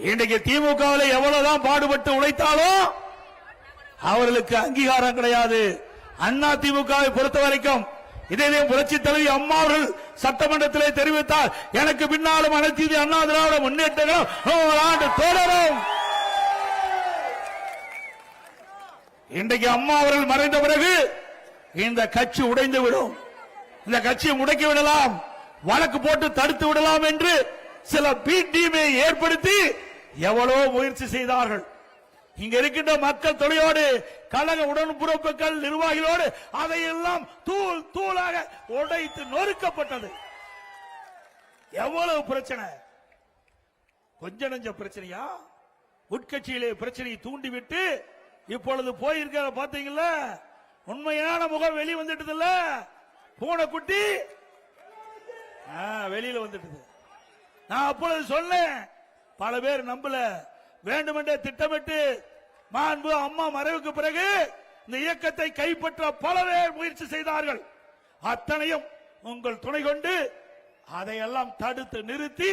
இன்றைக்கு திமுகவில் எவ்வளவுதான் பாடுபட்டு உழைத்தாலும் அவர்களுக்கு அங்கீகாரம் கிடையாது. அண்ணா திமுகவை பொறுத்த வரைக்கும் இதே புரட்சி தலைவி அம்மா அவர்கள் சட்டமன்றத்திலே தெரிவித்தார், எனக்கு பின்னாலும் அனைத்து இந்திய அண்ணா திராவிட முன்னேற்றங்களும் 100 ஆண்டு தொடரும். இன்றைக்கு அம்மா அவர்கள் மறைந்த பிறகு இந்த கட்சி உடைந்து விடும். இந்த கட்சியை முடக்கி விடலாம், வழக்கு போட்டு தடுத்து விடலாம் என்று சில பி டீமை ஏற்படுத்தி எவ்வளவு முயற்சி செய்தார்கள். இங்க இருக்கின்ற மக்கள் தொழிலோடு கழக உடன்பிறப்புகள் நிர்வாகிகளோடு அதையெல்லாம் தூள் தூளாக உடைத்து நொறுக்கப்பட்டது. எவ்வளவு பிரச்சனை, கொஞ்ச நெஞ்ச பிரச்சனையா? உட்கட்சியிலே பிரச்சனையை தூண்டிவிட்டு இப்பொழுது போயிருக்கிற பாத்தீங்களா, உண்மையான முகம் வெளியே வந்துட்டது இல்ல, பூனைக்குட்டி வெளியில வந்துட்டது. நான் அப்பொழுது சொன்னேன், பல பேர் நம்பல, வேண்டுமென்றே திட்டமிட்டு மாண்பு அம்மா மறைவுக்கு பிறகு இந்த இயக்கத்தை கைப்பற்ற பல பேர் முயற்சி செய்தார்கள். அத்தனையும் உங்கள் துணை கொண்டு அதையெல்லாம் தடுத்து நிறுத்தி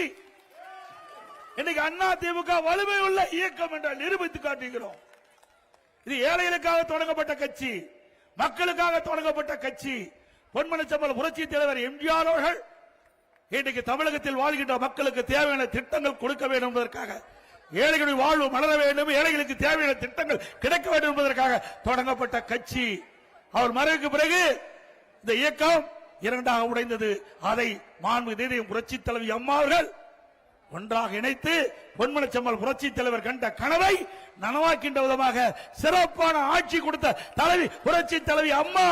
இன்னைக்கு அண்ணா திமுக வலிமை உள்ள இயக்கம் என்று நிரூபித்து காட்டுகிறோம். இது ஏழைகளுக்காக தொடங்கப்பட்ட கட்சி, மக்களுக்காக தொடங்கப்பட்ட கட்சி. பொன்மனச்செம்மல் புரட்சி தலைவர் எம்ஜிஆர் அவர்கள் இன்றைக்கு தமிழகத்தில் வாழ்கின்ற மக்களுக்கு தேவையான திட்டங்கள் கொடுக்க வேண்டும் என்பதற்காக, ஏழைகளின் வாழ்வு மலர வேண்டும், ஏழைகளுக்கு தேவையான திட்டங்கள் கிடைக்க வேண்டும் என்பதற்காக தொடங்கப்பட்ட கட்சி. அவர் மறைவுக்கு பிறகு இந்த இயக்கம் இரண்டாக உடைந்தது. அதை மாண்புமிகு புரட்சி தலைவி அம்மா அவர்கள் ஒன்றாக இணைத்து பொன்மனச்செம்மல் புரட்சி தலைவர் கண்ட கனவை நனவாக்கின்ற விதமாக சிறப்பான ஆட்சி கொடுத்த தலைவி புரட்சி தலைவி அம்மா.